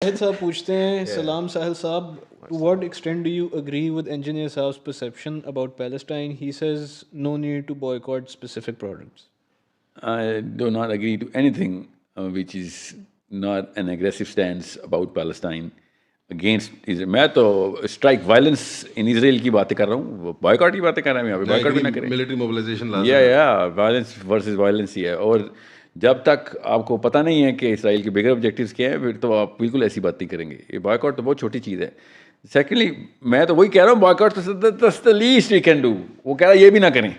साहिल साहब पूछते हैं, सलाम साहिल साहब, to what extent do you agree with engineer Saab's perception about Palestine? He says no need to boycott specific products. I do not agree to anything which is not an aggressive stance about Palestine against Israel. मैं तो strike violence in Israel की बातें कर रहा हूँ, boycott की बातें कर रहा हूँ, यहाँ पे boycott भी ना करें. मिलिट्री मोबिलाइजेशन लाजमी या है। या violence versus violence ही है. और जब तक आपको पता नहीं है कि इसराइल के बिगर ऑब्जेक्टिव्स क्या हैं, फिर तो आप बिल्कुल ऐसी बात नहीं करेंगे. ये बॉयकॉट तो बहुत छोटी चीज़ है. सेकेंडली मैं तो वही कह रहा हूँ, boycott the least we can do. वो कह रहा है ये भी ना करें,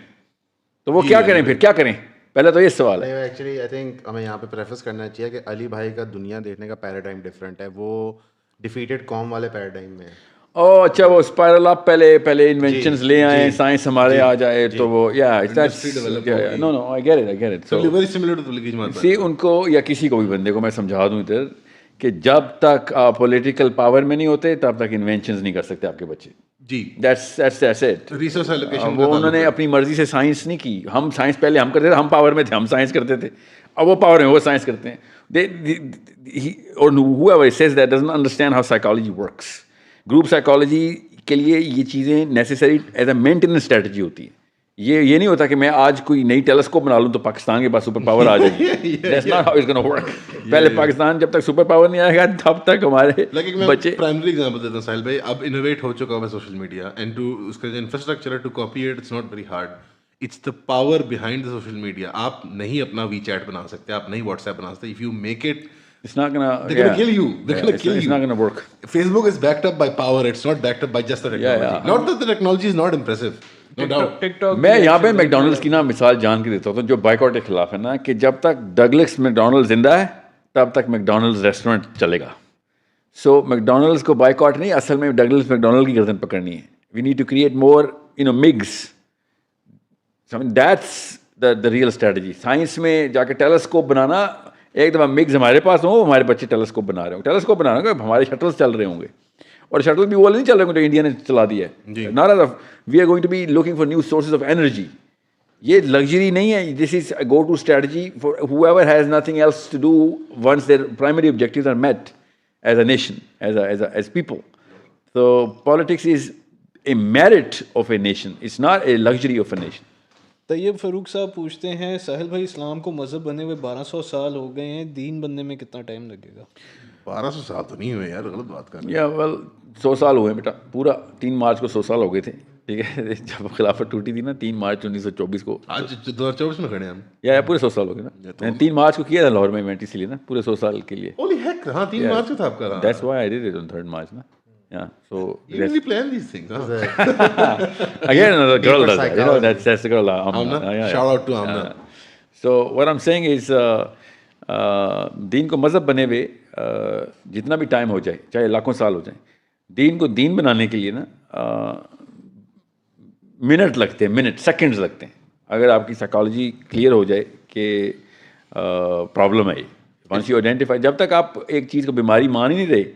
तो वो क्या करें, फिर क्या करें? पहले तो ये सवाल है. एक्चुअली आई थिंक हमें यहाँ पे प्रेफरेंस करना चाहिए कि अली भाई का दुनिया देखने का पैराडाइम डिफरेंट है. वो डिफीटेड कॉम वाले पैराडाइम में है. ओह अच्छा, वो स्पाइरल आप पहले इन्वेंशंस ले आए, साइंस हमारे आ जाए, तो वो या no no I get it. So very similar to Tablighi Jamaat. See उनको या किसी को भी बंदे को मैं समझा दूं इधर कि जब तक आप पॉलिटिकल पावर में नहीं होते तब तक इन्वेंशंस नहीं कर सकते आपके बच्चे. जी, दैट्स इट. रिसोर्स एलोकेशन वो उन्होंने अपनी मर्जी से साइंस नहीं की. हम साइंस पहले हम करते थे, हम पावर में थे, हम साइंस करते थे. अब वो पावर में, वो साइंस करते हैं. और whoever says that doesn't understand how psychology works. Group psychology के लिए ये चीज़ें necessary as a maintenance strategy होती है. ये नहीं होता कि मैं आज कोई नई टेलीस्कोप बना लूँ तो पाकिस्तान के पास सुपर पावर आ जाएगी. That's not how it's gonna work. पहले पाकिस्तान जब तक सुपर पावर नहीं आएगा तब तक हमारे बच्चे. प्राइमरी एग्जांपल देता हूं साहिल भाई. अब इनोवेट हो चुका है सोशल मीडिया एंड टू उसका जो इंफ्रास्ट्रक्चर है, to copy it it's not very hard. It's the power behind the social media. आप नहीं अपना वी चैट बना सकते, आप नहीं व्हाट्सएप बना सकते. If you make it, It's not gonna. they're gonna kill you. They're gonna kill you. It's not gonna work. Facebook is backed up by power. It's not backed up by just the technology. Yeah. Not that the technology is not impressive. No doubt. TikTok मैं यहाँ पे McDonald's की ना मिसाल जान के देता हूँ, जो बाइकआउट के खिलाफ है ना, कि जब तक डगलस मैकडोनल्ड्स जिंदा है तब तक मैकडोनल्ड्स रेस्टोरेंट चलेगा. सो मैकडोनल्ड्स को बाइकआउट नहीं, असल में डगलस मैकडोनल्ड की गर्दन पकड़नी है. We need to create more MiGs. That's the real strategy. Science में जाके टेलीस्कोप बनाना, एक दफ़ा मिग्स हमारे पास हो, हमारे बच्चे टेलीस्कोप बना रहे हो. टेलीस्कोप बनाना होगा, हमारे शटल्स चल रहे होंगे, और शटल भी वो नहीं चल रहे होंगे जो इंडिया ने चला दिया है. Not we are going to be looking for new sources of energy. ये लग्जरी नहीं है. This is go to strategy for whoever has nothing else to do once their primary objectives are met as a nation, as people. So politics is a merit of a nation. It's not a luxury of a nation. Tayyab Farooq Sahab पूछते हैं, साहिल भाई इस्लाम को मज़हब बने हुए 1200 साल हो गए हैं, दीन बनने में कितना टाइम लगेगा? 1200 साल तो नहीं हुए यार, गलत बात कर रहे हैं. या वेल 100 साल हुए बेटा. पूरा 3 मार्च को 100 साल हो गए थे. ठीक है, जब खिलाफत टूटी थी ना 3 मार्च 1924 को. आज 2024 में खड़े हैं हम. या पूरे 100 साल हो गए ना. मैंने 3 मार्च को किया था लाहौर में इवेंट, इसलिए ना पूरे 100 साल के लिए. Holy heck, हाँ 3 मार्च को था आपका. That's why I did it on 3rd March ना. Yeah, so You really plan these things, huh? again another girl does that. You know, that's the girl Amna. Amna? Shout out to Amna. So what I'm saying is दीन को मज़हब बने हुए जितना भी time हो जाए, चाहे लाखों साल हो जाए, दीन को दीन बनाने के लिए ना मिनट लगते हैं, मिनट सेकंड्स लगते हैं. अगर आपकी साइकोलॉजी क्लियर हो जाए कि प्रॉब्लम है, वंस यू आइडेंटिफाई, जब तक आप एक चीज़ को बीमारी मान ही नहीं रहे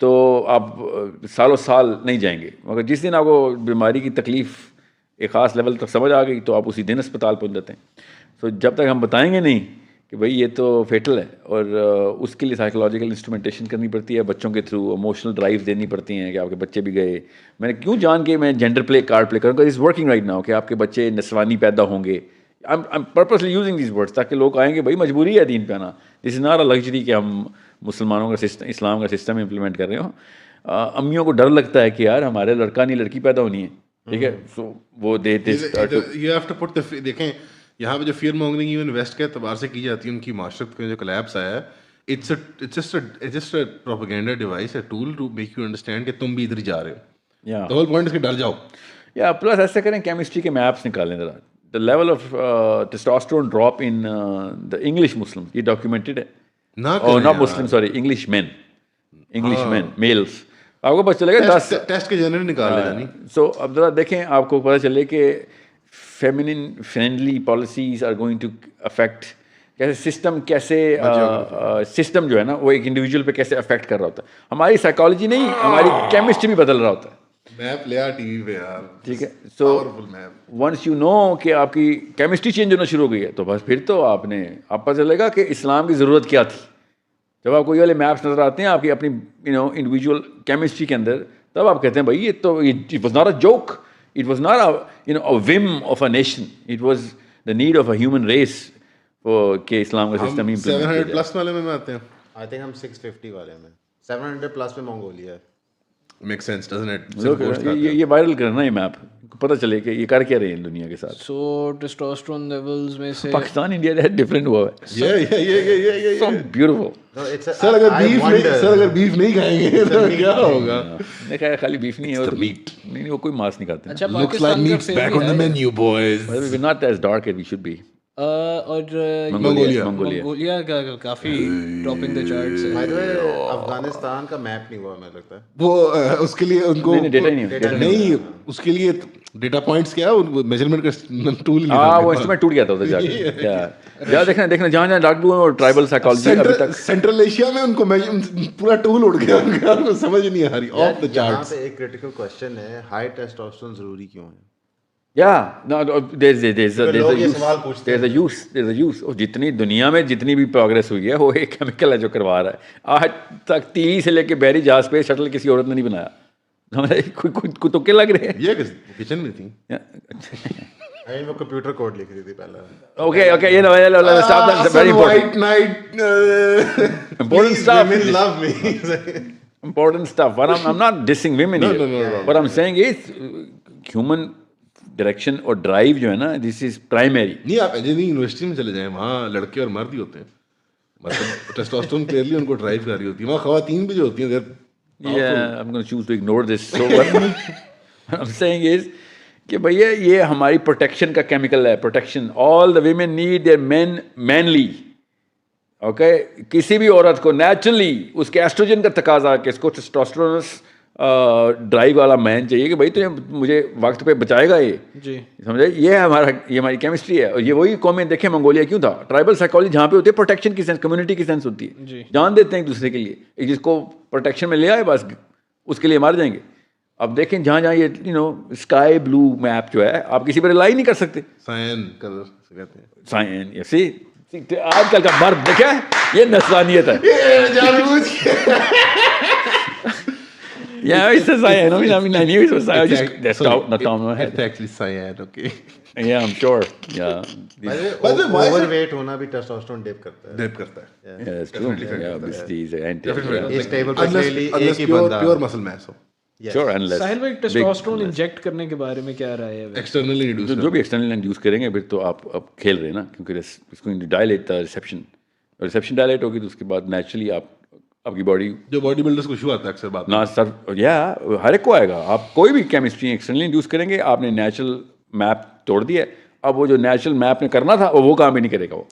तो आप सालों साल नहीं जाएंगे. मगर जिस दिन आपको बीमारी की तकलीफ़ एक ख़ास लेवल तक समझ आ गई तो आप उसी दिन अस्पताल पहुंच जाते हैं. तो जब तक हम बताएंगे नहीं कि भाई ये तो फेटल है, और उसके लिए साइकोलॉजिकल इंस्ट्रूमेंटेशन करनी पड़ती है बच्चों के थ्रू, इमोशनल ड्राइव देनी पड़ती हैं कि आपके बच्चे भी गए. मैंने क्यों जान के मैं जेंडर प्ले कार्ड प्ले करूँगा, इज़ वर्किंग राइट नाउ, कि आपके बच्चे नस्वानी पैदा होंगे. I am purposely using these words ताकि लोग आएंगे भाई मजबूरी है दीन पे आना. This is not a luxury कि हम मुसलमानों का सिस्टम, इस्लाम का सिस्टम इम्प्लीमेंट कर रहे हो. अम्मियों को डर लगता है कि यार हमारे लड़का नहीं लड़की पैदा होनी है. ठीक है, सो वो दे You have to put the देखें यहाँ पे जो फियर मॉन्गरिंग इवन वेस्ट के एतबार से की जाती है, उनकी माशरत का जो कोलैप्स आया है, it's just a propaganda device, a tool to make you understand कि तुम भी इधर ही जा रहे हो. या The whole point is कि डर जाओ. या प्लस ऐसा करें, केमिस्ट्री के मैप्स निकालें ज़रा. The level of testosterone drop in the English Muslim, ये डॉक्यूमेंटेड है. Not Muslim, sorry, English man, males. आपको पता चलेगा 10 टेस्ट के जनरल निकाल ले जानी. सो अब ज़रा देखें, आपको पता चले कि feminine friendly policies are going to affect कैसे सिस्टम, कैसे सिस्टम जो है ना वो एक इंडिविजुअल पे कैसे अफेक्ट कर रहा होता है. हमारी साइकोलॉजी नहीं, हमारी केमिस्ट्री भी बदल रहा होता है. मैप ले आ टीवी पे यार. ठीक है, सो वंस यू नो कि आपकी केमिस्ट्री चेंज होना शुरू हो गई है तो बस फिर तो आप पता चलेगा कि इस्लाम की ज़रूरत क्या थी. जब आपको ये वाले मैप्स नज़र आते हैं आपकी अपनी इंडिविजुअल केमिस्ट्री के अंदर, तब आप कहते हैं भाई ये तो it was not a joke, it was not a whim of a nation, it was the need of a human race के इस्लाम का सिस्टम हम इम्प्लीमेंट 700 प्लस वाले में आते हैं. आई थिंक हम 650 वाले में 700 प्लस में मंगोलिया है. Makes sense, doesn't it? ये वायरल करना ये मैप, पता चले कि ये कर क्या रहे हैं दुनिया के साथ. So testosterone levels में से पाकिस्तान इंडिया दैट डिफरेंट हुआ है. Yeah. So beautiful. No, it's a, sir अगर I बीफ नहीं खाएंगे तो क्या होगा? नहीं खाया, खाली बीफ नहीं है वो तो meat. नहीं वो कोई मांस नहीं खाते. अच्छा Looks like पाकिस्तान का meat's back on the menu, boys. We're not as dark as we should be. और मंगोलिया. मंगोलिया का काफी टॉपिंग द चार्ट्स है. By the way, अफगानिस्तान का मैप नहीं हुआ मुझे लगता है. वो उसके लिए उनको नहीं, data ही नहीं है. नहीं, उसके लिए डेटा पॉइंट्स क्या है, मेजरमेंट का टूल नहीं हाँ था वो उनके इंस्ट्रूमेंट टूट गया था उधर जाके. या देखना जहाँ डॉक्टर और ट्राइबल साइकोलॉजी अभी पास. तक. सेंट्रल एशिया में उनको पूरा टूल उड़ गया उनका, उनको समझ नहीं आ रही ऑफ द यहाँ चार्ट्स. पे एक क्रिटिकल क्वेश्चन है, हाई टेस्टोस्टेरोन जरूरी क्यों है? there's लोग ये सवाल पूछते a use. और जितनी दुनिया में जितनी भी प्रोग्रेस हुई है वो एक केमिकल है जो करवा रहा है. आज तक तीली से लेके बहरी जहाज पे शटल किसी औरत ने नहीं बनाया. हमारे कोई तुक्के लग रहे हैं. ये किचन में थी. आई मीन वो कंप्यूटर कोड लिख रही थी पहले. Okay, stop that. Very important. White night. Important stuff. Women love me. Important stuff. But I'm not dissing women here. No. What I'm saying is human direction और drive जो है ना, this is primary. नहीं, आप engineering university में चले जाएं, वहाँ लड़के और मर्द ही होते हैं. मतलब टेस्टोस्टेरोन क्लियरली उनको ड्राइव कर रही होती है. वहाँ खवातीन भी जो होती हैं, I'm going to choose to ignore this. So what I'm saying is कि भैया ये हमारी प्रोटेक्शन का केमिकल है. Protection, all the women need their men manly. Okay, किसी भी औरत को नेचुरली उसके एस्ट्रोजन का तकाजा कि इसको टेस्टोस्टेरोन ड्राइव वाला मैन चाहिए कि भाई तुझे मुझे वक्त पे बचाएगा ये जी. समझे. ये हमारी केमिस्ट्री है. और ये वही कॉमें देखें मंगोलिया क्यों था. ट्राइबल साइकोलॉजी जहाँ पे होती है प्रोटेक्शन की सेंस, कम्युनिटी की सेंस होती है. जान देते हैं एक दूसरे के लिए. एक जिसको प्रोटेक्शन में ले आए बस उसके लिए मार जाएंगे. अब देखें जहाँ ये स्काई ब्लू मैप जो है, आप किसी पर रिलाई नहीं कर सकते. सायन कलर से कहते हैं. सायन सी आजकल का मर्द देखा है, ये नस्वानियत है. Yeah, it's a cyan. I knew it was cyan. That's not down my head. It's actually cyan, okay. Yeah, I'm sure. Yeah. By the way, why is it- overweight होना भी टेस्टोस्टेरोन डिप करता है. Dip करता है. Yeah, that's true. Yeah, obesity is an anti. इस table पे Unless clearly एक ही pure बंदा. muscle mass हो. Sure, unless. साहिल भाई टेस्टोस्टेरोन इंजेक्ट करने के बारे में क्या राय है? Externally reduced. जो भी एक्सटर्नल इंड्यूस करेंगे फिर तो आप अब खेल रहे हैं ना, क्योंकि इसको डायलेट द रिसेप्शन डायलेट होगी तो उसके बाद नेचुरली आपकी बॉडी जो बॉडी बिल्डर्स को इशू आता है अक्सर बात में. ना सर या हर एक को आएगा. आप कोई भी केमिस्ट्री एक्सटर्नली इंड्यूस करेंगे, आपने नेचुरल मैप तोड़ दिया. अब वो जो नेचुरल मैप ने करना था वो काम भी नहीं करेगा वो.